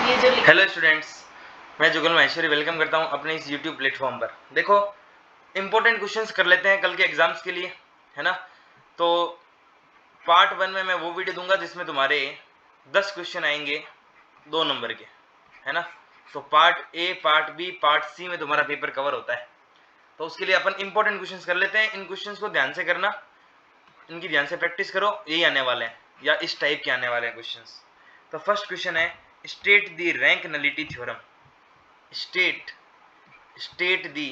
ये जो hello students, मैं जुगल माहेश्वरी वेलकम करता हूं अपने इस यूट्यूब प्लेटफॉर्म पर। देखो, इंपॉर्टेंट क्वेश्चंस कर लेते हैं कल के एग्जाम्स के लिए, है ना। तो पार्ट 1 में मैं वो वीडियो दूंगा जिसमें तुम्हारे 10 क्वेश्चन आएंगे 2 नंबर के, है ना। तो part A, part B, part C में तुम्हारा पेपर कवर होता है। तो उसके लिए अपन इंपॉर्टेंट क्वेश्चंस कर लेते हैं। इन क्वेश्चंस को ध्यान से करना, इनकी ध्यान से प्रैक्टिस करो, यही आने वाले हैं या इस टाइप के आने वाले हैं क्वेश्चंस। तो फर्स्ट क्वेश्चन है, state the rank nullity theorem. State the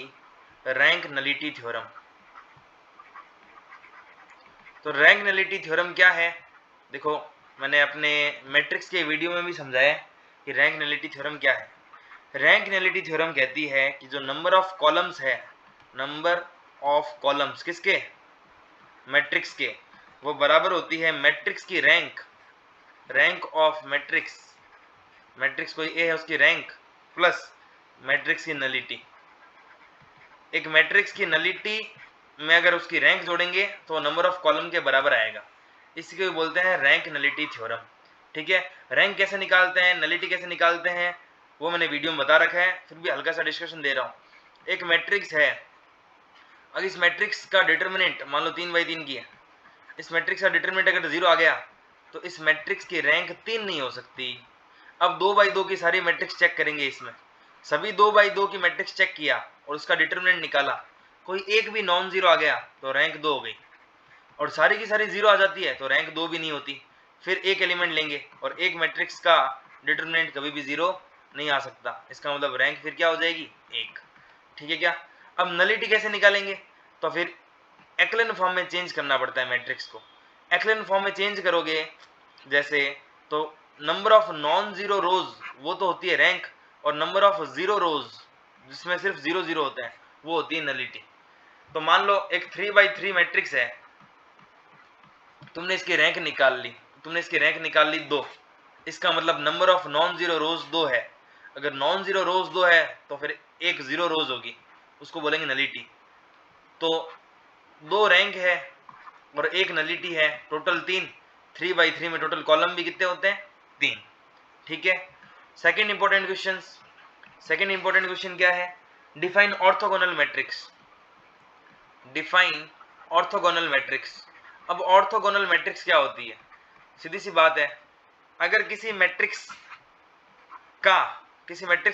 rank nullity theorem. तो रैंक नलिटी थ्योरम क्या है? देखो, मैंने अपने मैट्रिक्स के वीडियो में भी समझाया कि रैंक नलिटी थ्योरम क्या है। रैंक नलिटी थ्योरम कहती है कि जो नंबर ऑफ कॉलम्स है, नंबर ऑफ कॉलम्स किसके? मैट्रिक्स के, वो बराबर होती है मैट्रिक्स की rank, rank of matrix. Matrix कोई ए है, उसकी रैंक प्लस मैट्रिक्स की नलिटी। एक मैट्रिक्स की नलिटी में अगर उसकी रैंक जोड़ेंगे तो नंबर ऑफ कॉलम के बराबर आएगा। इसी को बोलते हैं रैंक नलिटी थ्योरम। ठीक है, रैंक कैसे निकालते हैं, नलिटी कैसे निकालते हैं, वो मैंने वीडियो में बता रखा है, फिर भी हल्का सा डिस्कशन दे रहा हूँ। एक मैट्रिक्स है, अगर इस मैट्रिक्स का डिटर्मिनेंट मान लो 3/3 की है, इस मैट्रिक्स का डिटर्मिनेंट अगर 0 आ गया तो इस मैट्रिक्स की रैंक 3 नहीं हो सकती। अब 2/2 की सारी मैट्रिक्स चेक करेंगे, इसमें सभी 2/2 की मैट्रिक्स चेक किया और उसका डिटर्मिनेंट निकाला, कोई एक भी नॉन जीरो आ गया तो रैंक 2 हो गई, और सारी की सारी 0 आ जाती है तो रैंक 2 भी नहीं होती। फिर एक एलिमेंट लेंगे और एक मैट्रिक्स का डिटर्मिनेंट कभी भी 0 नहीं आ सकता, इसका मतलब रैंक फिर क्या हो जाएगी? 1। ठीक है क्या? अब नलिटी कैसे निकालेंगे? तो फिर एक्लन फॉर्म में चेंज करना पड़ता है मैट्रिक्स को। एक्लन फॉर्म में चेंज करोगे जैसे, तो नंबर ऑफ नॉन जीरो रोज वो तो होती है रैंक, और नंबर ऑफ जीरो रोज जिसमें सिर्फ 0 0 होते हैं वो होती है नलिटी। तो मान लो एक 3/3 मैट्रिक्स है, तुमने इसकी रैंक निकाल ली 2, इसका मतलब नंबर ऑफ नॉन जीरो रोज 2 है। अगर नॉन जीरो रोज 2 है तो फिर एक जीरो रोज होगी, उसको बोलेंगे नलिटी। तो 2 रैंक है और एक नलिटी है, टोटल 3। 3/3 में टोटल कॉलम भी कितने होते हैं? 3। ठीक है। सेकेंड इंपॉर्टेंट क्वेश्चन क्या है? Define orthogonal matrix. Define orthogonal matrix. अब ऑर्थोगोनल मैट्रिक्स क्या होती है? सीधी सी बात है, अगर किसी मैट्रिक्स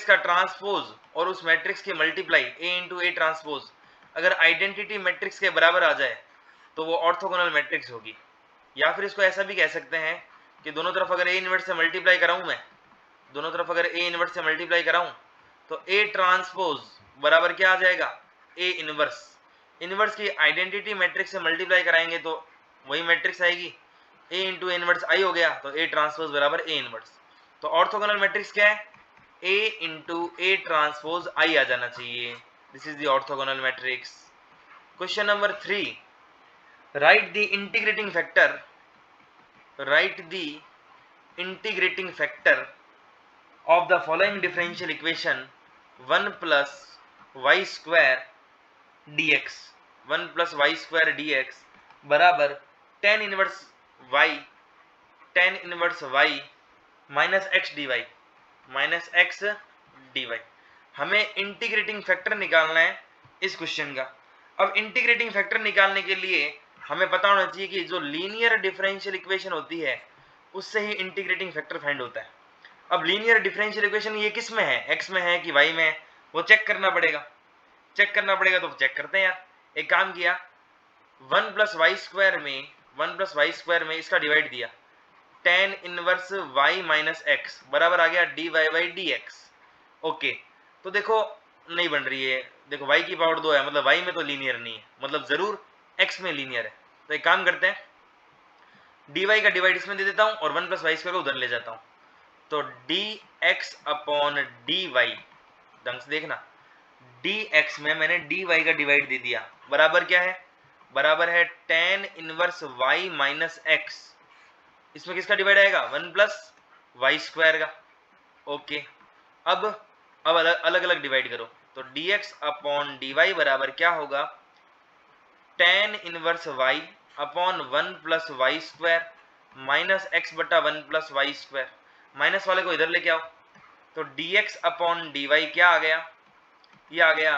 का ट्रांसपोज और उस मैट्रिक्स की multiply A into A transpose अगर आइडेंटिटी मैट्रिक्स के बराबर आ जाए तो वो ऑर्थोगोनल मैट्रिक्स होगी। या फिर इसको ऐसा भी कह सकते हैं कि दोनों तरफ अगर ए इनवर्स से मल्टीप्लाई कराऊं मैं, दोनों तरफ अगर ए इनवर्स से मल्टीप्लाई कराऊं तो ए ट्रांसपोज बराबर क्या आ जाएगा? A inverse. इनवर्स की आइडेंटिटी मैट्रिक्स से मल्टीप्लाई कराएंगे तो वही मैट्रिक्स आएगी, ए इंटू इनवर्स आई हो गया, तो ए ट्रांसपोज बराबर ए इनवर्स। तो ऑर्थोगोनल मैट्रिक्स क्या है? ए इंटू ए ट्रांसपोज आई आ जाना चाहिए। This is the orthogonal matrix. Question number 3, right the integrating factor, write the integrating factor of the following differential equation 1 plus y square dx, 1 plus y square dx बराबर tan inverse y minus x dy। हमें integrating factor निकालना है इस question का। अब integrating factor निकालने के लिए हमें पता होना चाहिए कि जो लीनियर डिफरेंशियल इक्वेशन होती है उससे ही इंटीग्रेटिंग फैक्टर फाइंड होता है। अब लीनियर डिफरेंशियल इक्वेशन ये किस में है, x में है कि y में है, वो चेक करना पड़ेगा। तो चेक करते हैं यार। एक काम किया, 1 प्लस वाई स्क्वायर में इसका डिवाइड दिया, tan inverse y minus x बराबर आ गया dy बाई dx। ओके, तो देखो नहीं बन रही है, देखो y की पावर 2 है, मतलब y में तो लीनियर नहीं है, मतलब जरूर x में लीनियर है। तो एक काम करते हैं, dy का डिवाइड इसमें दे देता हूं और 1 प्लस वाई स्क्वायर को उधर ले जाता हूं। तो dx अपॉन dy, ढंग से देखना, dx में मैंने dy का डिवाइड दे दिया, बराबर क्या है? बराबर है tan inverse y minus x. इसमें किसका डिवाइड आएगा? 1 प्लस वाई स्क्वायर का। ओके, अब अलग अलग डिवाइड करो, तो dx अपॉन dy बराबर क्या होगा? tan inverse y upon 1 plus Y square minus x बटा 1 प्लस वाई स्क्वायर। माइनस वाले को इधर लेके आओ, तो dx अपॉन dy क्या आ गया, ये आ गया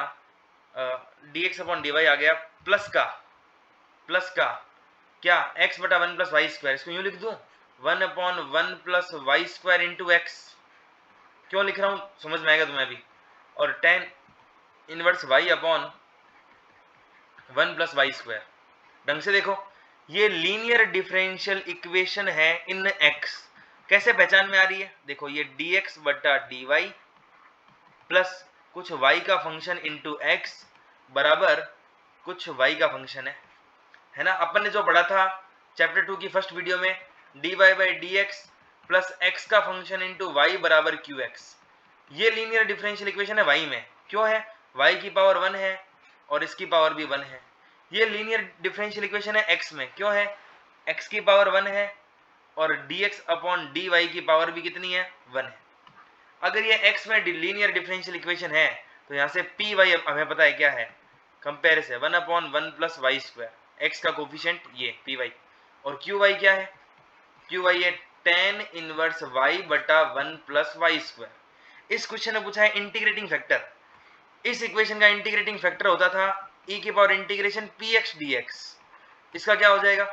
dx अपॉन dy आ गया प्लस का क्या x बटा 1 प्लस वाई स्क्वायर, इसको यूं लिख दूं 1 upon 1 plus Y square into x. क्यों लिख रहा हूं समझ में आएगा तुम्हें अभी। और tan inverse y upon 1 plus Y square. ढंग से देखो, ये लीनियर डिफरेंशियल इक्वेशन है इन x। कैसे पहचान में आ रही है, देखो ये dx बटा dy प्लस कुछ y का फंक्शन इंटू x बराबर कुछ y का फंक्शन है ना। अपन ने जो पढ़ा था चैप्टर 2 की फर्स्ट वीडियो में dy by dx plus x का फंक्शन इंटू y बराबर qx। ये लीनियर डिफरेंशियल इक्वेशन है y में, क्यों है, y की पावर 1 है और इसकी पावर भी 1 है। ये लीनियर डिफरेंशियल इक्वेशन है x में, क्यों है, x की पावर 1 है और dx अपॉन dy की पावर भी कितनी है, 1 है। अगर ये x में लीनियर डिफरेंशियल इक्वेशन है तो यहाँ से पी वाई हमें पता है क्या है, comparison 1 upon 1 plus Y square, x का कोफिशिएंट ये पी वाई। और क्यू वाई क्या है, क्यू वाई है tan इनवर्स y बटा 1 प्लस वाई स्क्वायर। इस क्वेश्चन में पूछा है इंटीग्रेटिंग फैक्टर। इस इक्वेशन का इंटीग्रेटिंग फैक्टर होता था e की पावर इंटीग्रेशन px dx। इसका क्या हो जाएगा,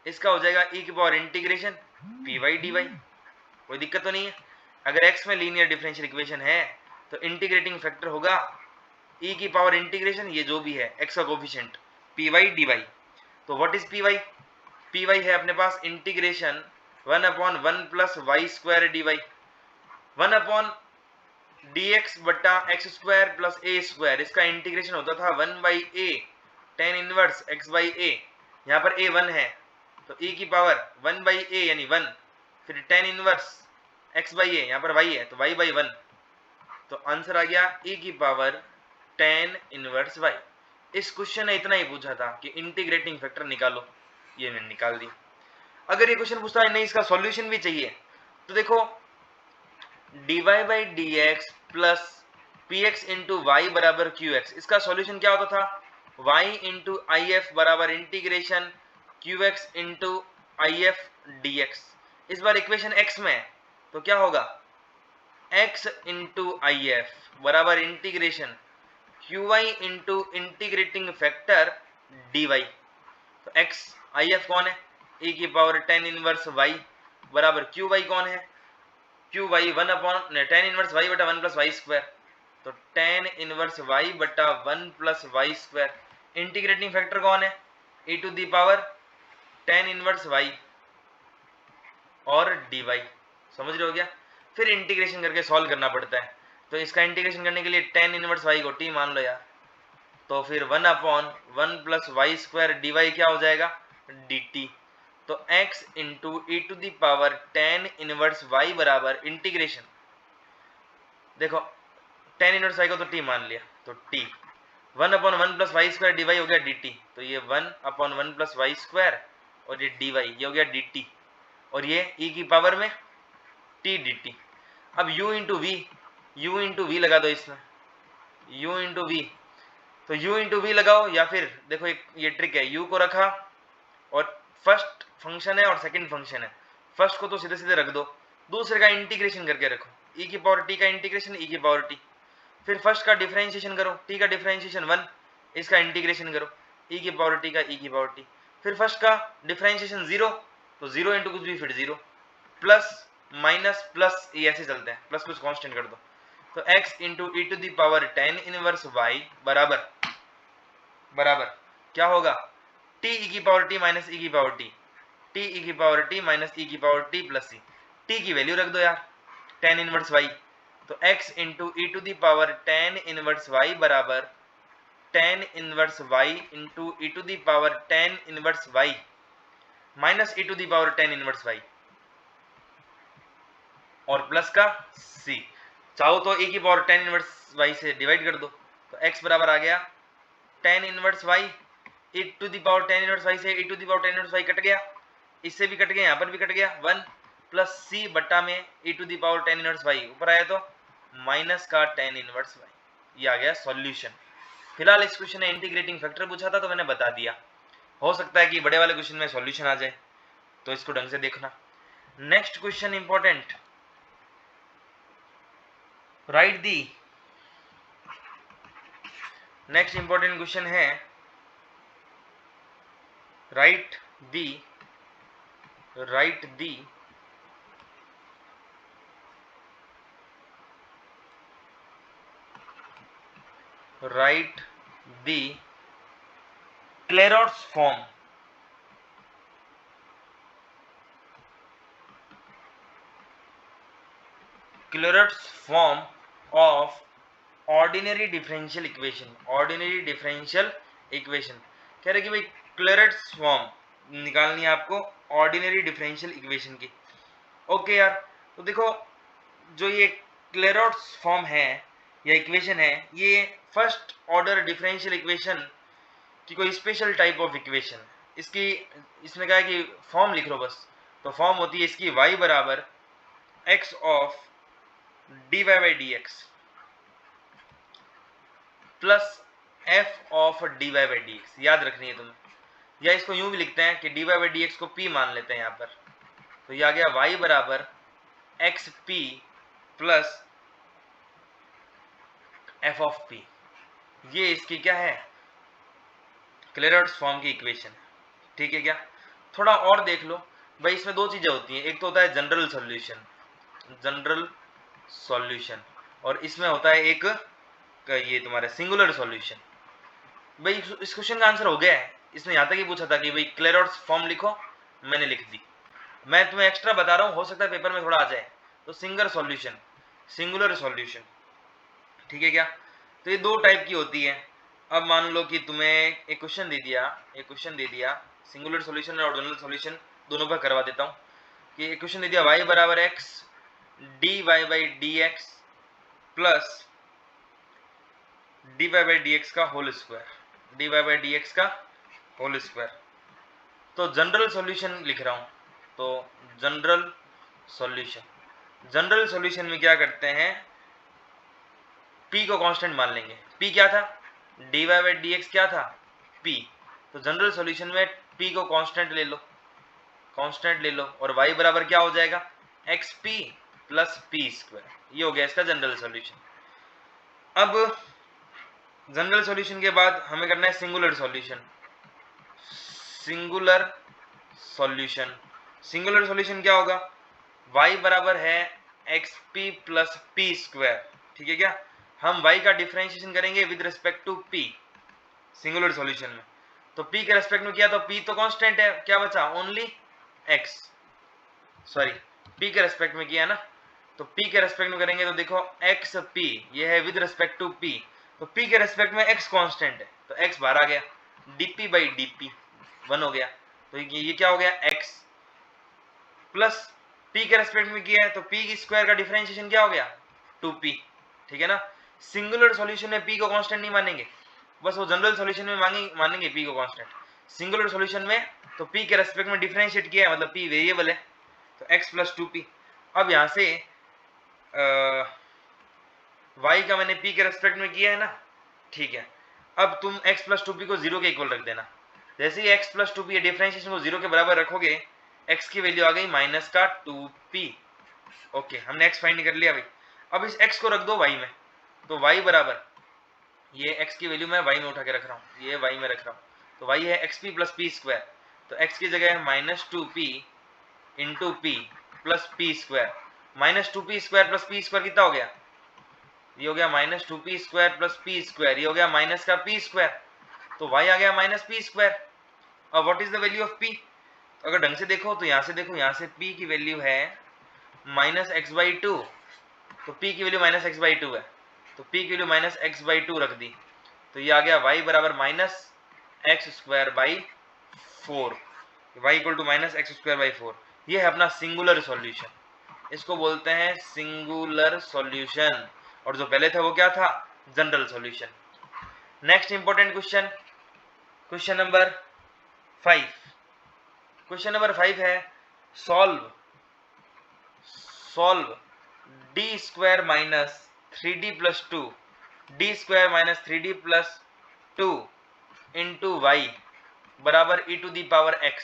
इसका हो जाएगा e की पावर इंटीग्रेशन py dy। कोई दिक्कत तो नहीं है। अगर x में लीनियर डिफरेंशियल इक्वेशन है तो इंटीग्रेटिंग फैक्टर होगा e की पावर इंटीग्रेशन ये जो भी है x का कोफिशिएंट py dy। तो व्हाट इज py है अपने पास integration 1 upon 1 plus Y square dy, 1 upon dx बटा X square plus A square. इसका इंटीग्रेशन होता था 1 by A tan inverse x by A. यहाँ पर a 1 है तो e की पावर 1 बाई ए यानी 1, फिर tan inverse x by A, यहाँ पर y है तो y बाई 1। तो आंसर आ गया e की पावर tan इनवर्स y। इस क्वेश्चन ने इतना ही पूछा था कि इंटीग्रेटिंग फैक्टर निकालो, ये मैंने निकाल दी। अगर ये क्वेश्चन पूछता है नहीं इसका सॉल्यूशन भी चाहिए तो देखो dy by d x plus p x into y बराबर क्यू एक्स। इसका सॉल्यूशन क्या होता था y इंटू आई एफ बराबर integration q x into I F d x. इस बार इक्वेशन x में है तो क्या होगा x इंटू आई एफ बराबर integration q y into integrating factor d y. तो x आई एफ कौन है, e की पावर tan इनवर्स y बराबर क्यू वाई कौन है, q y 1 upon tan inverse y बटा 1 प्लस वाई स्क्वायर। तो tan इनवर्स y बटा 1 plus Y square. Integrating factor कौन है, e to the power tan inverse y और dy। समझ रहे हो क्या। फिर इंटीग्रेशन करके सॉल्व करना पड़ता है। तो इसका इंटीग्रेशन करने के लिए tan इनवर्स y को t मान लो यार, तो फिर 1 upon 1 plus Y square d क्या हो जाएगा dt। तो x into e to the power tan inverse y बराबर इंटीग्रेशन, देखो tan इनवर्स y को तो t मान लिया तो t 1 upon 1 plus Y square d हो गया dt। तो ये 1 अपॉन 1 प्लस वाई स्क्वायर और ये dy ये हो गया dt और ये e की पावर में t dt। अब u इंटू वी लगा दो इसमें, u इंटू वी। तो u इंटू वी लगाओ या फिर देखो एक ये ट्रिक है, u को रखा और फर्स्ट फंक्शन है और सेकंड फंक्शन है, फर्स्ट को तो सीधे सीधे रख दो, दूसरे का इंटीग्रेशन करके रखो, e की पावर t का इंटीग्रेशन e की पावर t। फिर फर्स्ट का डिफरेंशिएशन करो, t का डिफरेंशिएशन 1, इसका इंटीग्रेशन करो e की पावर t का e की पावर t। फिर फर्स्ट का डिफरेंशिएशन 0 तो 0 इंटू कुछ भी फिर 0, प्लस माइनस प्लस ये ऐसे चलते हैं, प्लस कुछ कांस्टेंट कर दो। तो x into e to the power tan inverse y बराबर क्या होगा t e की पावर t माइनस e की पावर t, t e की पावर t माइनस e की power t plus c। t की वैल्यू रख दो यार tan इनवर्स y। तो x into e to the power tan inverse y बराबर tan inverse y into e to the power tan inverse y minus E to the power tan inverse y और plus का c। चाहो तो e की power tan inverse y से divide कर दो तो x बराबर आ गया tan inverse y e to the power tan inverse y से e to the power tan inverse y cut गया, इससे भी कट गया, यहाँ पर भी कट गया 1 प्लस c बटा में e to the power tan inverse y ऊपर आया तो माइनस का tan इनवर्स y। ये आ गया सॉल्यूशन। फिलहाल इस क्वेश्चन में इंटीग्रेटिंग फैक्टर पूछा था तो मैंने बता दिया, हो सकता है कि बड़े वाले क्वेश्चन में सॉल्यूशन आ जाए तो इसको ढंग से देखना। Next question important, write the, next important question है write the Clairaut's form, of ordinary differential equation. कह रहे कि भाई क्लेरॉट्स फॉर्म निकालनी है आपको ऑर्डिनरी डिफरेंशियल इक्वेशन की। ओके यार, तो देखो जो ये क्लेरॉट्स फॉर्म है या इक्वेशन है, ये फर्स्ट ऑर्डर डिफरेंशियल इक्वेशन की कोई स्पेशल टाइप ऑफ इक्वेशन। इसमें कहा है कि फॉर्म लिख लो बस, तो फॉर्म होती है इसकी y बराबर x of dy by d x plus f of dy by d x. याद रखनी है तुम्हें, या इसको यूं भी लिखते हैं कि dy बाई डी एक्स को p मान लेते हैं यहाँ पर, तो ये आ गया y बराबर x P plus F of P. ये इसकी क्या है, क्लेरॉट्स फॉर्म की इक्वेशन है। ठीक है क्या, थोड़ा और देख लो भाई, इसमें दो चीजें होती हैं, एक तो होता है जनरल सॉल्यूशन और इसमें होता है एक ये तुम्हारा सिंगुलर सॉल्यूशन। भाई इस क्वेश्चन का आंसर हो गया है, इसने यहाँ तक ही पूछा था कि भाई क्लेरॉट्स फॉर्म लिखो, मैंने लिख दी। मैं तुम्हें एक्स्ट्रा बता रहा हूँ, हो सकता है पेपर में थोड़ा आ जाए, तो सिंगुलर सॉल्यूशन। ठीक है क्या, तो ये दो टाइप की होती है। अब मान लो कि तुम्हें एक क्वेश्चन दे दिया सिंगुलर सॉल्यूशन और जनरल सॉल्यूशन दोनों पर करवा देता हूँ कि एक क्वेश्चन दे दिया y बराबर x dy by d x plus dy by d x का होल स्क्वायर, तो जनरल सॉल्यूशन लिख रहा हूँ। तो जनरल सॉल्यूशन में क्या करते हैं, p को कांस्टेंट मान लेंगे। p क्या था, dy बाई डी एक्स क्या था, p। तो जनरल सॉल्यूशन में p को कांस्टेंट ले लो और y बराबर क्या हो जाएगा, xp प्लस पी स्क्वायर। ये हो गया इसका जनरल सॉल्यूशन। अब जनरल सॉल्यूशन के बाद हमें करना है सिंगुलर सॉल्यूशन क्या होगा, y बराबर है xp प्लस पी स्क्वायर। ठीक है क्या, हम y का डिफरेंशिएशन करेंगे with respect to p singular solution में। तो p के रेस्पेक्ट में किया तो p तो कांस्टेंट है, क्या बचा ओनली x, सॉरी p के रेस्पेक्ट में किया ना, तो p के रेस्पेक्ट में करेंगे तो देखो xp ये है विद रिस्पेक्ट टू p, तो p के रेस्पेक्ट में x कांस्टेंट है तो x बाहर आ गया, dp बाई dp 1 हो गया, तो ये क्या हो गया x प्लस p के रेस्पेक्ट में किया है तो p की स्क्वायर का डिफरेंशिएशन क्या हो गया 2p। ठीक है ना, सिंगुलर सॉल्यूशन में p को कांस्टेंट नहीं मानेंगे, बस वो जनरल सॉल्यूशन में मानेंगे p को कांस्टेंट। सिंगुलर सॉल्यूशन में तो p के रेस्पेक्ट में डिफरेंशिएट किया है, मतलब p वेरिएबल है, तो x प्लस 2p। अब यहाँ से y का मैंने p के रेस्पेक्ट में किया है ना, ठीक है। अब तुम x प्लस 2p को 0 के इक्वल रख देना, जैसे ही x प्लस 2p डिफरेंशिएशन को 0 के बराबर रखोगे, x की वैल्यू आ गई माइनस का 2p। ओके, हमने x फाइंड कर लिया भाई। अब इस x को रख दो y में, तो y बराबर ये x की वैल्यू मैं y में उठा के रख रहा हूँ, ये y में रख रहा हूँ, तो y है xp प्लस पी स्क्वायर, तो x की जगह है minus 2p into P plus P square. Minus 2p square plus P square कितना हो गया, ये हो गया minus 2p square plus P square, ये हो गया माइनस का p स्क्वायर, तो y आ गया माइनस p स्क्वायर। अब what is the value of p, अगर ढंग से देखो तो यहाँ से देखो, यहाँ से p की वैल्यू है माइनस एक्स बाई टू, तो p की value minus x by two है, तो p की value minus x by two रख दी, तो ये आ गया y बराबर minus x square by 4, y equal to minus x square by 4। ये है अपना सिंगुलर सॉल्यूशन, इसको बोलते हैं सिंगुलर सॉल्यूशन, और जो पहले था वो क्या था, general solution. Next important question number 5। Question number 5 है solve d square minus 3d plus 2 d square minus 3d plus 2 into y बराबर e to the power x,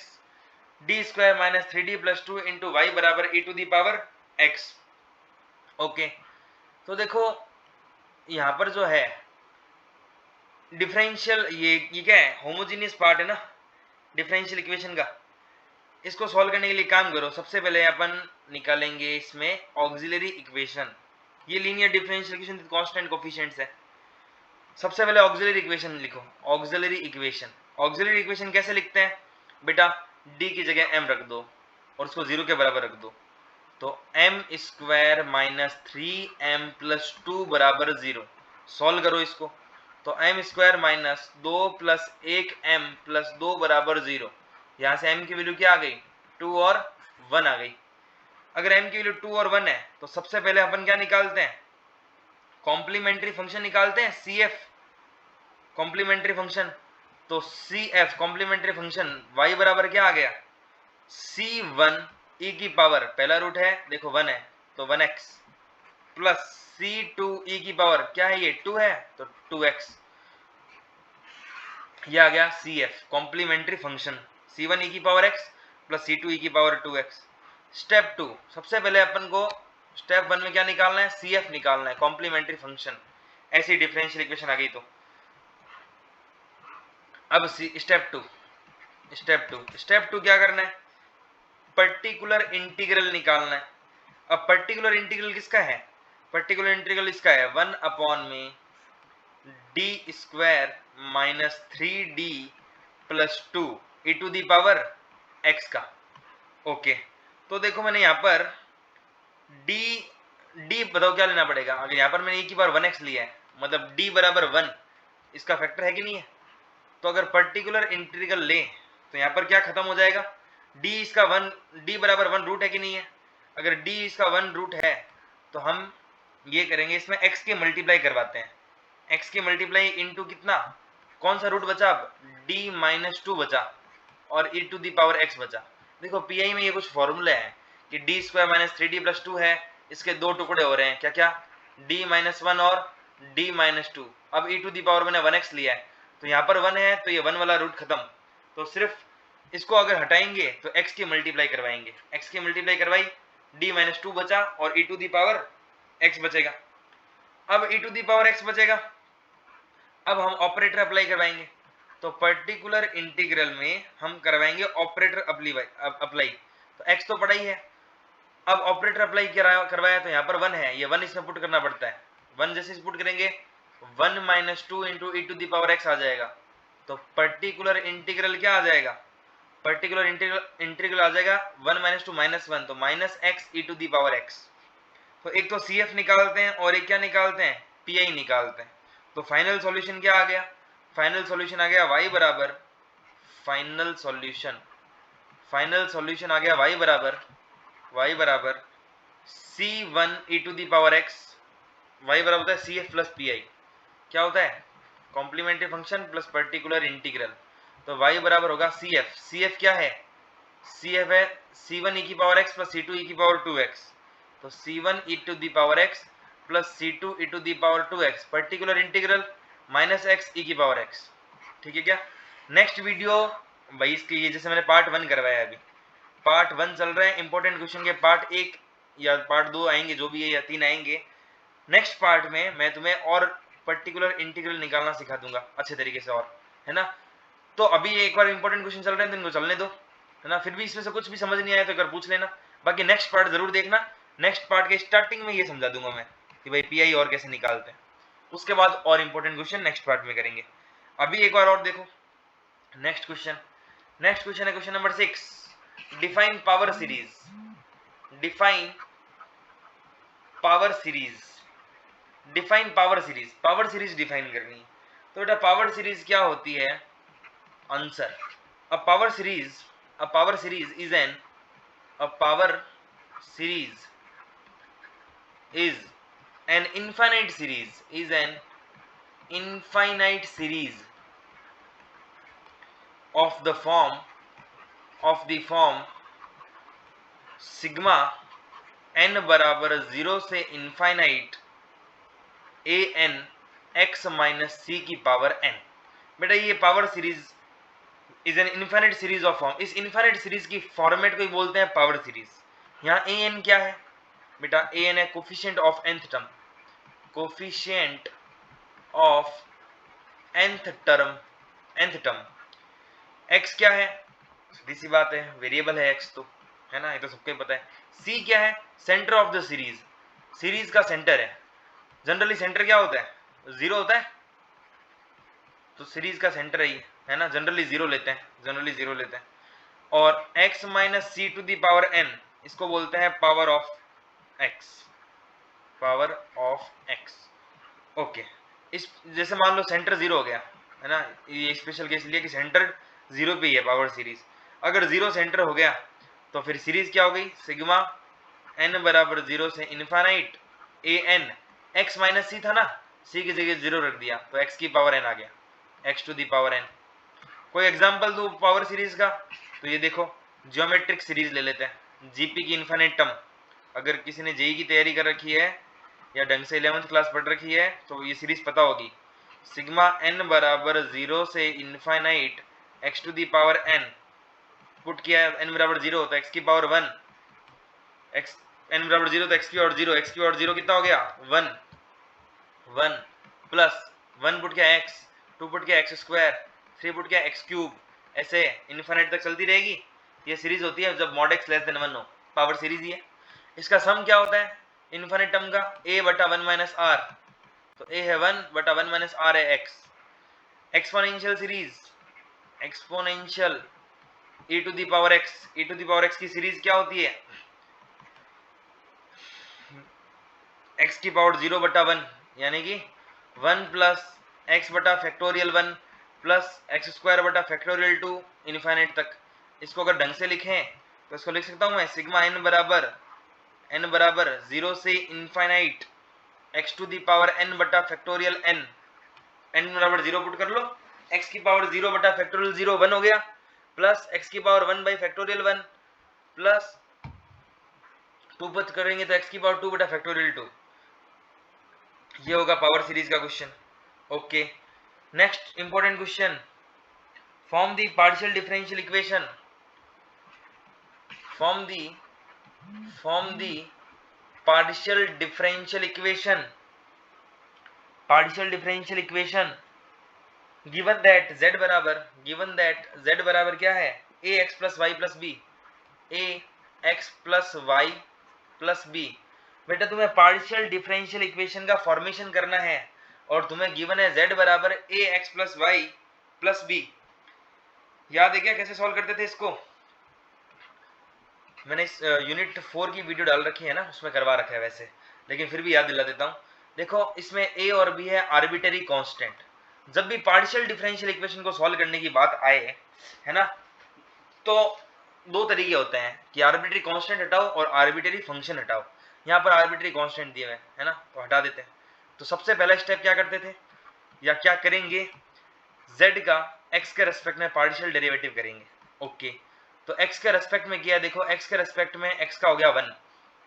d square minus 3d plus 2 into y बराबर e to the power x। Okay, तो देखो यहाँ पर जो है differential, ये क्या है, होमोजीनियस पार्ट है ना डिफरेंशियल इक्वेशन का। इसको सॉल्व करने के लिए काम करो, सबसे पहले अपन निकालेंगे इसमें ऑक्सिलरी इक्वेशन। ये linear differential equation constant coefficients है। सबसे पहले ऑक्सिलरी इक्वेशन लिखो, ऑक्सिलरी इक्वेशन। ऑक्सिलरी इक्वेशन कैसे लिखते हैं बेटा, डी की जगह एम रख दो और उसको 0 के बराबर रख दो, तो m square minus 3m plus 2 बराबर 0। सॉल्व करो इसको, तो m square minus 2 plus 1m plus 2 बराबर 0। यहाँ से m की वैल्यू क्या आ गई, 2 और 1 आ गई। अगर m की वैल्यू 2 और 1 है तो सबसे पहले अपन क्या निकालते हैं, कॉम्प्लीमेंट्री फंक्शन निकालते हैं, CF कॉम्प्लीमेंट्री फंक्शन। तो CF कॉम्प्लीमेंट्री फंक्शन y बराबर क्या आ गया, C1 e की पावर, पहला रूट है देखो 1 है तो 1x प्लस C2 e की पावर क्या है, ये 2 है तो 2x। ये आ गया CF complementary function, C1 e की power x plus C2 e की पावर 2x। स्टेप 2, सबसे पहले अपन को स्टेप 1 में क्या निकालना है, CF निकालना है कॉम्प्लीमेंट्री फंक्शन। ऐसी डिफरेंशियल इक्वेशन आ गई तो अब स्टेप टू क्या करना है, पर्टिकुलर इंटीग्रल निकालना है। अब पर्टिकुलर इंटीग्रल किसका है, पर्टिकुलर इंटीग्रल इसका है 1 अपॉन में d square minus 3d plus 2 e to the power x का। ओके, तो देखो मैंने यहाँ पर डी बताओ क्या लेना पड़ेगा, अगर यहाँ पर मैंने e की पावर 1x लिया है मतलब d बराबर 1, इसका फैक्टर है कि नहीं है। तो अगर पर्टिकुलर इंटीग्रल ले तो यहाँ पर क्या खत्म हो जाएगा, d इसका 1, d बराबर 1 रूट है कि नहीं है। अगर d इसका 1 रूट है तो हम ये करेंगे, इसमें x के मल्टीप्लाई करवाते हैं, x के मल्टीप्लाई इनटू कितना, कौन सा रूट बचा अब, d माइनस 2 बचा और e to the power x बचा। देखो पीआई में ये कुछ फॉर्मूले हैं कि D square minus 3d plus 2 है, इसके दो टुकड़े हो रहे हैं, क्या क्या, d माइनस 1 और d माइनस 2। अब e टू दी पावर मैंने 1x लिया है तो यहाँ पर 1 है तो ये 1 वाला रूट खत्म, तो सिर्फ इसको अगर हटाएंगे तो x की मल्टीप्लाई करवाएंगे, x की मल्टीप्लाई करवाई, d माइनस 2 बचा और e to the power x बचेगा। अब e to the power x बचेगा, अब हम ऑपरेटर अप्लाई करवाएंगे, तो पर्टिकुलर इंटीग्रल में हम करवाएंगे ऑपरेटर अप्लाई। तो x तो पड़ा ही है, अब ऑपरेटर अप्लाई करवाया तो यहाँ पर 1 है, ये 1 इसमें पुट करना पड़ता है, 1 जैसे पुट करेंगे 1 minus 2 into e to the power x आ जाएगा। तो पर्टिकुलर इंटीग्रल क्या आ जाएगा, पर्टिकुलर इंटीग्रल आ जाएगा 1 माइनस 2 माइनस 1, तो minus x e to the power x। तो एक तो CF निकालते हैं और एक क्या निकालते हैं, PI निकालते हैं। तो फाइनल सॉल्यूशन क्या आ गया, फाइनल सॉल्यूशन आ गया y बराबर, फाइनल सॉल्यूशन आ गया y बराबर C1 e to the power x, y बराबर होता है CF प्लस PI, क्या होता है, complementary function plus particular integral. तो y बराबर होगा CF क्या है, CF है C1 e की power x plus C2 e की पावर 2x। तो C1 e to the power x plus C2 e to the power 2x, particular integral minus x e की पावर x। ठीक है क्या, नेक्स्ट वीडियो भाई इसके लिए जैसे मैंने पार्ट 1 करवाया है, अभी पार्ट 1 चल रहा है, इंपॉर्टेंट क्वेश्चन के पार्ट 1 या पार्ट 2 आएंगे, जो भी है, या 3 आएंगे। नेक्स्ट पार्ट में मैं तुम्हें और पर्टिकुलर इंटीग्रल निकालना सिखा दूंगा अच्छे तरीके से, और है ना। तो अभी एक बार इंपॉर्टेंट क्वेश्चन चल रहे हैं तो इनको चलने दो, है ना। फिर भी इसमें से कुछ भी समझ नहीं आया तो एक बार पूछ लेना, बाकी नेक्स्ट पार्ट जरूर देखना। नेक्स्ट पार्ट के स्टार्टिंग में ये समझा दूंगा मैं कि भाई पीआई और कैसे निकालते हैं, उसके बाद और इंपॉर्टेंट क्वेश्चन नेक्स्ट पार्ट में करेंगे। अभी एक बार और देखो नेक्स्ट क्वेश्चन है question number 6, define power series. Define power series define करनी है। तो बेटा पावर सीरीज क्या होती है, answer, a power series is an infinite series of the form sigma n बराबर 0 से infinite an x minus c की पावर n। बेटा ये power series is an infinite series of form, इस इनफाइनाइट सीरीज की फॉर्मेट को ही बोलते हैं पावर सीरीज। यहाँ an क्या है बेटा, an है coefficient of nth term, coefficient of nth term. x क्या है, सीधी सी बात है, वेरिएबल है x, तो है ना, ये तो सबको पता है। c क्या है, centre of the series, series का सेंटर है। जनरली सेंटर क्या होता है, 0 होता है, तो सीरीज का सेंटर है ना, जनरली 0 लेते हैं। और x minus c to the power n, इसको बोलते हैं पावर ऑफ x। ओके, इस जैसे मान लो सेंटर 0 हो गया, है ना, ये स्पेशल केस लिया कि सेंटर 0 पे ही है पावर सीरीज। अगर 0 सेंटर हो गया तो फिर सीरीज क्या हो गई, सिग्मा n बराबर 0 से infinite A N, x minus सी था ना, c की जगह 0 रख दिया तो x की पावर n आ गया, x to the power n। कोई एग्जांपल दो पावर सीरीज का, तो ये देखो ज्योमेट्रिक सीरीज ले लेते हैं, जीपी की इनफाइनाइट टर्म। अगर किसी ने जेई की तैयारी कर रखी है या ढंग से 11th क्लास पढ़ रखी है तो ये सीरीज पता होगी, सिग्मा n बराबर 0 से infinite x to the power n, put किया n बराबर 0 तो x की पावर 1, x n बराबर 0 तो x की पावर 0, x की पावर 0 कितना हो गया 1 प्लस 1 पुट किया x, 2 पुट किया x स्क्वायर, 3 पुट किया x क्यूब, ऐसे इनफाइनाइट तक चलती रहेगी। ये सीरीज होती है जब mod x लेस देन 1 हो, पावर सीरीज ही है। इसका सम क्या होता है इनफाइनाइट टर्म का, a बटा 1 माइनस r, तो a है 1 बटा 1 माइनस r है x। Exponential series, exponential e to the power x, e to the power x की सीरीज क्या होती है, x की पावर 0 बटा 1, यानी कि 1 प्लस x बटा फैक्टोरियल 1 प्लस एक्स स्क्वायर बटा फैक्टोरियल 2 इनफाइनाइट तक। इसको अगर ढंग से लिखें तो इसको लिख सकता हूं मैं, सिग्मा n बराबर 0 से infinite x to the power n बटा फैक्टोरियल n बराबर 0 पुट कर लो, x की पावर 0 बटा फैक्टोरियल 0 1 हो गया, प्लस x की power 1 by factorial 1 plus 2 put करेंगे तो x की पावर 2 बटा फैक्टोरियल 2। ये होगा पावर सीरीज का question. Okay, next important question, form the partial differential equation, form the partial differential equation given that z बराबर क्या है, ax plus y plus b, ax plus y plus b. बेटा तुम्हें partial differential equation का formation करना है और तुम्हें गिवन है z बराबर ax plus y plus b. याद है क्या कैसे सॉल्व करते थे इसको, मैंने इस यूनिट 4 की वीडियो डाल रखी है ना, उसमें करवा रखा है वैसे, लेकिन फिर भी याद दिला देता हूँ। देखो इसमें a और b है आर्बिटरी कांस्टेंट। जब भी पार्शियल डिफरेंशियल इक्वेशन को सॉल्व करने की बात आए, है ना, तो दो तरीके होते हैं कि आर्बिटरी कांस्टेंट हटाओ और आर्बिटरी फंक्शन हटाओ। यहाँ पर आर्बिटरी कांस्टेंट दिए हुए है ना, तो हटा देते हैं। तो सबसे पहला स्टेप क्या करते थे या क्या करेंगे, z का x के रेस्पेक्ट में पार्शियल डेरिवेटिव करेंगे। ओके, तो x के रेस्पेक्ट में किया, देखो x के रेस्पेक्ट में x का हो गया 1,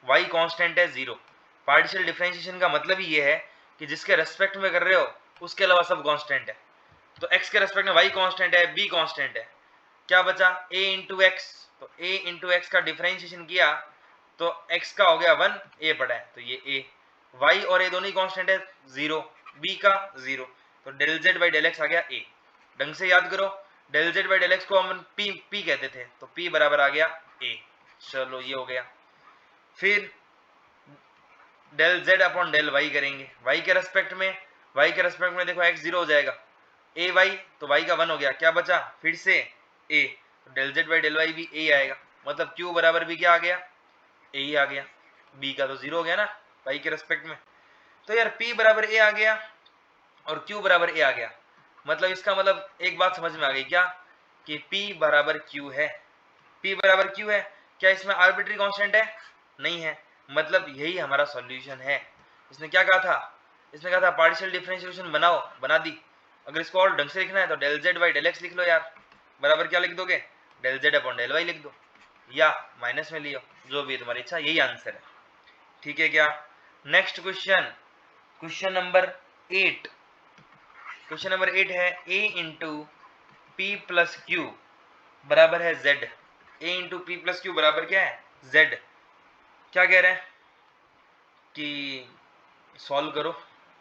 y कांस्टेंट है 0। पार्शियल डिफरेंशिएशन का मतलब ही ये है कि जिसके रेस्पेक्ट में कर रहे हो उसके अलावा सब कांस्टेंट है। तो x के रेस्पेक्ट में y कांस्टेंट है, b कांस्टेंट है, क्या बचा a इंटू एक्स, तो a इंटू एक्स का डिफरेंशिएशन किया तो x का हो गया 1, a पड़ा है तो ये a, y और a दोनों ही कांस्टेंट है 0, b का 0, तो del z by del X आ गया a। ढंग से याद करो, del z by del X को हम p कहते थे, तो p बराबर आ गया a। चलो ये हो गया। फिर del z upon del y करेंगे, y के रेस्पेक्ट में देखो x 0 हो जाएगा, a y तो y का 1 हो गया, क्या बचा फिर से a, तो del z by del y भी a आएगा, मतलब q बराबर भी क्या आ गया a ही आ गया, b का तो 0 हो गया ना y के रेस्पेक्ट में। तो यार p बराबर a आ गया और q बराबर a आ गया, मतलब इसका मतलब एक बात समझ में आ गई क्या, कि p बराबर q है। p बराबर q है, क्या इसमें आर्बिट्री कांस्टेंट है, नहीं है, मतलब यही हमारा सॉल्यूशन है। इसने क्या कहा था, इसने कहा था पार्शियल डिफरेंशिएशन बनाओ, बना दी। अगर इसको और ढंग से लिखना है तो del z by del x लिख लो यार, बराबर क्या लिख दोगे, del z upon del y लिख दो, या माइनस में लियो, जो भी तुम्हारी इच्छा, यही आंसर है। ठीक है क्या। Next question, question number 8, question number 8 है a into P plus Q बराबर है z, a into P plus Q बराबर क्या है z। क्या कह रहे हैं कि सॉल्व करो,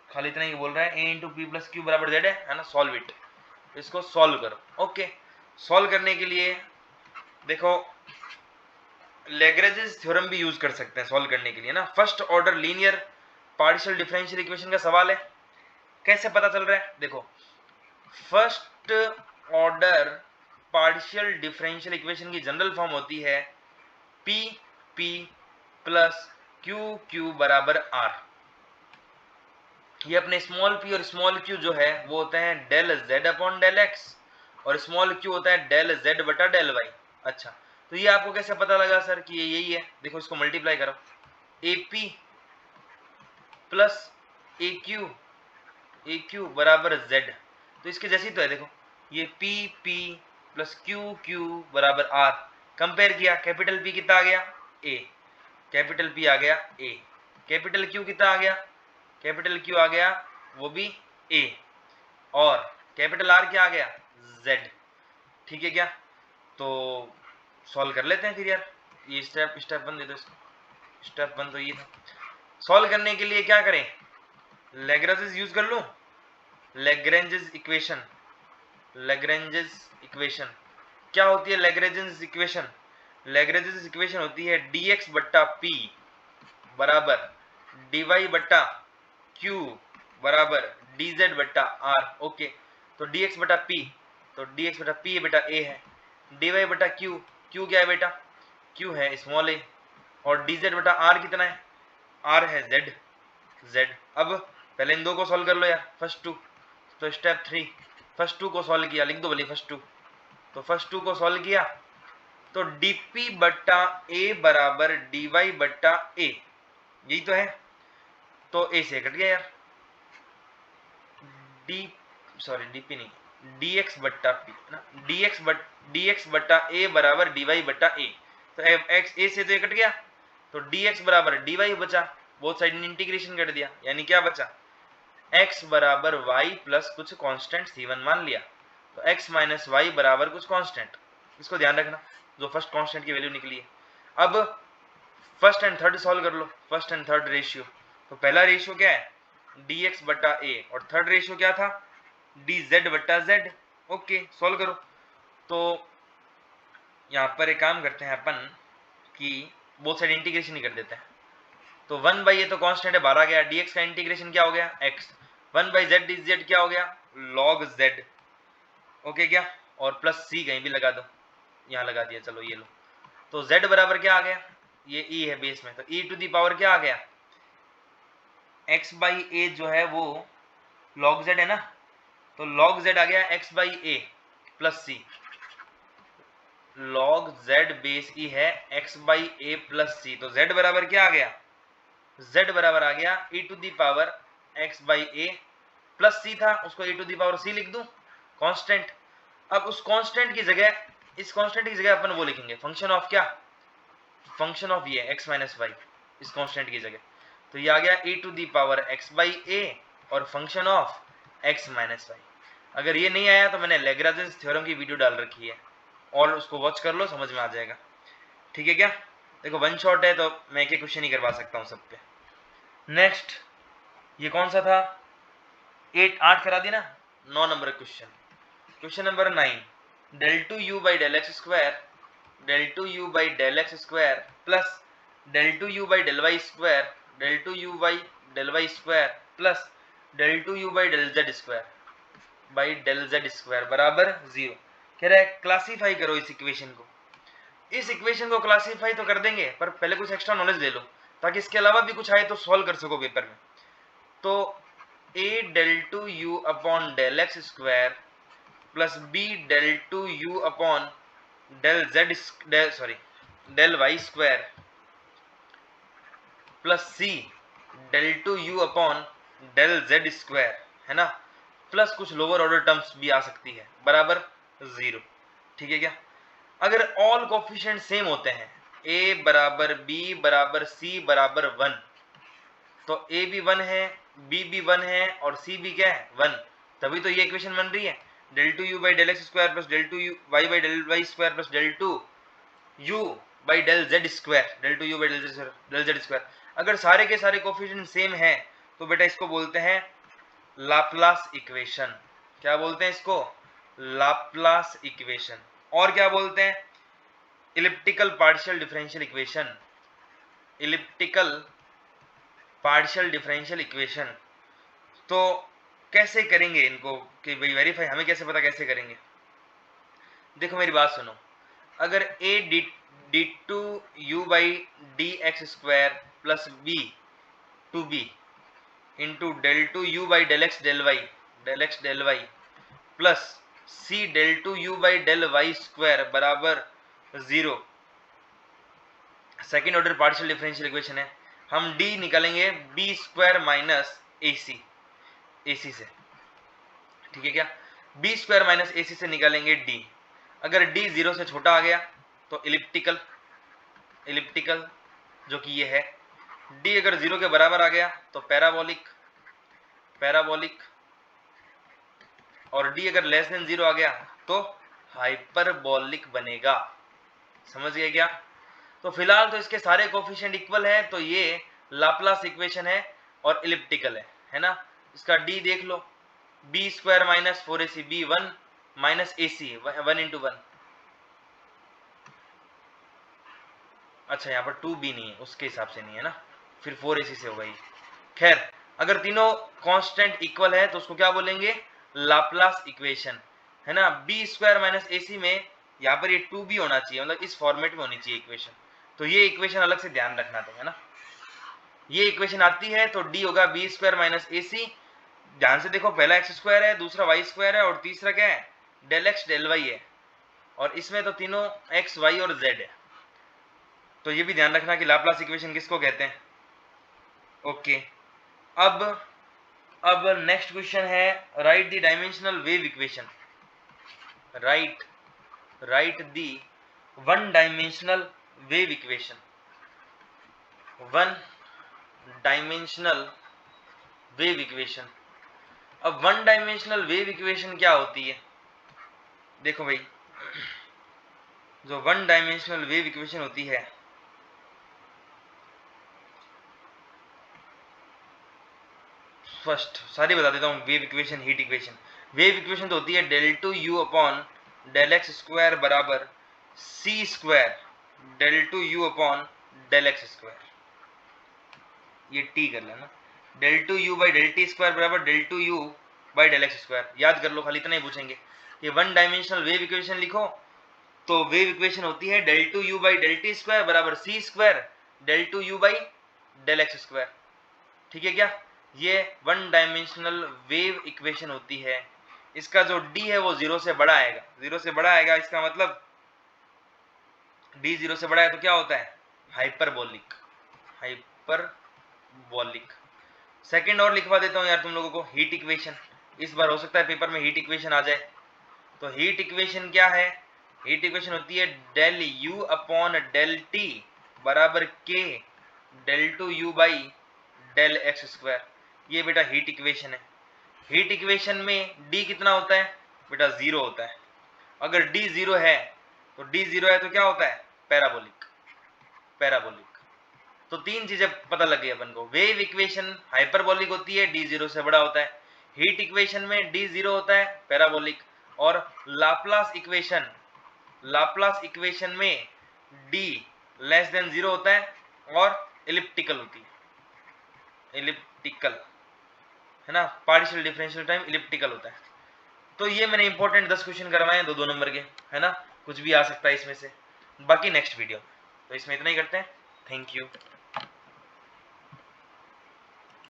खाली इतना ही बोल रहा है, ए इंटू पी प्लस क्यू बराबर जेड है ना, सॉल्व इट। इसको सॉल्व करो। ओके, सॉल्व करने के लिए देखो लैग्रेंजेस थ्योरम भी यूज कर सकते हैं सॉल्व करने के लिए ना। First order linear partial differential equation का सवाल है, कैसे पता चल रहा है? देखो first order partial differential equation की जनरल फॉर्म होती है p p plus q q बराबर आर। ये अपने स्मॉल पी और स्मॉल क्यू जो है वो होते हैं del z upon del x, और स्मॉल क्यू होता है डेल जेड बटा डेल वाई। अच्छा, तो ये आपको कैसे पता लगा सर कि ये यही है? देखो इसको मल्टीप्लाई करो, A P plus A Q बराबर जेड, तो इसके जैसी तो है। देखो ये P p plus q q बराबर आर, कंपेयर किया, कैपिटल पी कितना आ गया ए, कैपिटल पी आ गया ए, कैपिटल क्यू कितना आ गया, कैपिटल क्यू आ गया वो भी ए, और कैपिटल आर क्या आ गया जेड। ठीक है क्या? तो सॉल्व कर लेते हैं फिर यार, ये स्टेप वन दे दो इसको। स्टेप वन तो ये था। सॉल्व करने के लिए क्या करें? लैग्रेंजेस यूज कर लूं, लैग्रेंजेस इक्वेशन। लैग्रेंजेस इक्वेशन क्या होती है? लैग्रेंजेस इक्वेशन, लैग्रेंजेस इक्वेशन होती है dx बट्टा p बराबर dy बट्टा q बराबर dz बट्टा r। ओके, तो dx बटा p, तो dx बटा p बेटा a है, dy बटा q, q क्या है बेटा? q है स्मॉल a, और dz बटा r कितना है? r है z। अब पहले इन दो को सॉल्व कर लो यार, फर्स्ट टू। तो स्टेप थ्री, फर्स्ट टू को सॉल्व किया, लिख दो भले फर्स्ट टू। तो फर्स्ट टू को सॉल्व किया तो dp बट्टा a बराबर dy बट्टा a, यही तो है। तो a से कट गया यार, dp नहीं, dx बट्टा p ना, dx बट्टा a बराबर dy बट्टा a। तो x a से तो ये कट गया, तो dx बराबर dy बचा, बोथ साइड ने इंटीग्रेशन कर दिया, यानी क्या बचा? x बराबर y प्लस कुछ कांस्टेंट c1 मान लिया, तो x माइनस वाई बराबर कुछ कांस्टेंट, इसको ध्यान रखना, जो फर्स्ट कांस्टेंट की वैल्यू निकली है। अब फर्स्ट एंड थर्ड सॉल्व कर लो, फर्स्ट एंड थर्ड रेशियो। तो पहला रेशियो क्या है? dx बट्टा a, और थर्ड रेशियो क्या था? dz बट्टा z। ओके, सॉल्व करो। तो यहाँ पर एक काम करते हैं अपन कि बोथ साइड इंटीग्रेशन ही कर देते हैं। तो 1 बाई ये तो कांस्टेंट है, बाहर आ गया, dx का इंटीग्रेशन क्या हो गया? x। 1 बाई z dz क्या हो गया? log z। ओके क्या? और प्लस c कहीं भी लगा दो, यहाँ लगा दिया, चलो ये लो। तो z बराबर क्या आ गया? ये e है बेस में, तो e टू दी पावर क्या आ गया? x बाई a जो है वो log z है ना, तो log z आ गया x by a plus c, log z base e है x by a plus c। तो z बराबर क्या आ गया? z बराबर आ गया e to the power x by a plus c था, उसको e to the power c लिख दूं, कांस्टेंट। अब उस कांस्टेंट की जगह, इस कांस्टेंट की जगह अपन वो लिखेंगे फंक्शन ऑफ क्या? फंक्शन ऑफ ये x माइनस वाई, इस कांस्टेंट की जगह। तो ये आ गया e to the power x by a और function of x minus y. अगर ये नहीं आया तो मैंने लैग्रेंजेस थ्योरम की वीडियो डाल रखी है, और उसको वॉच कर लो, समझ में आ जाएगा। ठीक है क्या? देखो वन शॉट है तो मैं एक क्वेश्चन ही करवा सकता हूँ सब पे। नेक्स्ट, ये कौन सा था? 8 करा दी ना, 9 number question. Question number 9, del 2u by del x square, del 2u by del x square plus del 2u by del y square, del 2u by del y square plus del 2u by del z square by del z square बराबर 0। कह रहा है classify करो इस equation को। इस equation को classify तो कर देंगे, पर पहले कुछ एक्स्ट्रा नॉलेज ले लो, ताकि इसके अलावा भी कुछ आए तो सॉल्व कर सको पेपर में। तो a del 2u upon del x square plus b del 2u upon del y square plus c del 2u upon del z square, है ना, प्लस कुछ लोअर ऑर्डर टर्म्स भी आ सकती है, बराबर 0। ठीक है क्या? अगर ऑल कोफिशिएंट सेम होते हैं, a बराबर b बराबर c बराबर 1, तो a भी 1 है, b भी 1 है, और c भी क्या है 1, तभी तो ये इक्वेशन बन रही है del 2u by del x square plus del 2u y by del y square plus del 2u by del z square, del 2u by del z square. अगर सारे के सारे कोफिशिएंट सेम हैं तो बेटा इसको बोलते हैं लाप्लास इक्वेशन। क्या बोलते हैं इसको? Laplace equation. और क्या बोलते हैं? Elliptical partial differential equation. Elliptical partial differential equation. तो कैसे करेंगे इनको कि भाई वेरीफाई, हमें कैसे पता कैसे करेंगे? देखो मेरी बात सुनो, अगर a d two you by d x square plus b two b into del two you by del x del y plus c del two you by del y square बराबर 0, second order partial differential equation है। हम d निकालेंगे b square minus ए c से, ठीक है क्या? B square minus ए c से निकालेंगे d। अगर d 0 से छोटा आ गया तो इलिप्टिकल जो कि ये है। d अगर 0 के बराबर आ गया तो पैराबोलिक और d अगर लेस देन 0 आ गया तो हाइपरबोलिक बनेगा। समझ गए क्या? तो फिलहाल तो इसके सारे कोफिशिएंट इक्वल है, तो ये लाप्लास इक्वेशन है और इलिप्टिकल है ना। इसका d देख लो, B square minus 4ac B 1 minus ए सी 1 इंटू 1। अच्छा यहाँ पर 2b नहीं है, उसके हिसाब से नहीं है ना, फिर 4ac से होगा ये। खैर, अगर तीनों कांस्टेंट इक्वल है तो उसको क्या बोलेंगे? लाप्लास इक्वेशन, है ना। बी स्क्वायर माइनस ए सी में यहाँ पर ये 2b होना चाहिए, मतलब इस फॉर्मेट में होनी चाहिए इक्वेशन। तो ये इक्वेशन अलग से ध्यान रखना तो, है ना। ये इक्वेशन आती है तो d होगा बी स्क्वायर माइनस ए सी। ध्यान से देखो, पहला एक्स स्क्वायर है, दूसरा वाई स्क्वायर है और तीसरा क्या है? डेल एक्स डेल वाई है। और इसमें तो तीनों एक्स वाई और जेड है। तो ये भी ध्यान रखना कि लाप्लास इक्वेशन किसको कहते हैं। ओके, अब नेक्स्ट क्वेश्चन है, right the dimensional wave equation. Right the one dimensional wave equation. One dimensional wave equation. अब वन डायमेंशनल वेव इक्वेशन क्या होती है? देखो भाई, जो वन डायमेंशनल वेव इक्वेशन होती है, फर्स्ट सारी बता देता हूँ। Wave equation, heat equation. Wave equation तो होती है del two U upon del x square बराबर C square del two U upon del x square. ये टी कर लेना, del two you by del T square बराबर del two you by del x square. याद कर लो, खाली इतना ही पूछेंगे। ये वन डायमेंशनल वेव इक्वेशन लिखो तो वेव इक्वेशन होती है del two you by del T square बराबर C square del two you by del x square. ठीक है क्या? ये वन डायमेंशनल वेव इक्वेशन होती है। इसका जो d है वो 0 से बड़ा आएगा, 0 से बड़ा आएगा। इसका मतलब d 0 से बड़ा है तो क्या होता है? हाइपरबोलिक। सेकंड और लिखवा देता हूँ यार तुम लोगों को, हीट इक्वेशन। इस बार हो सकता है पेपर में हीट इक्वेशन आ जाए। तो हीट इक्वेशन क्या है? हीट इक्वेशन होती है del u upon del t बराबर k del two you by del x square. ये बेटा हीट इक्वेशन है। हीट इक्वेशन में d कितना होता है बेटा? 0 होता है। अगर d 0 है तो क्या होता है? पैराबोलिक। तो तीन चीजें पता लग गई अपन को। वेव इक्वेशन हाइपरबोलिक होती है, d 0 से बड़ा होता है। हीट इक्वेशन में d 0 होता है, पैराबोलिक। और लाप्लास इक्वेशन में d लेस देन 0 होता है और इलिप्टिकल होती है। है ना, पार्शियल डिफरेंशियल टाइम इलिप्टिकल होता है। तो ये मैंने इंपॉर्टेंट 10 क्वेश्चन करवाए हैं, 2 नंबर के, है ना। कुछ भी आ सकता है इसमें से, बाकी नेक्स्ट वीडियो। तो इसमें इतना ही करते हैं। Thank you.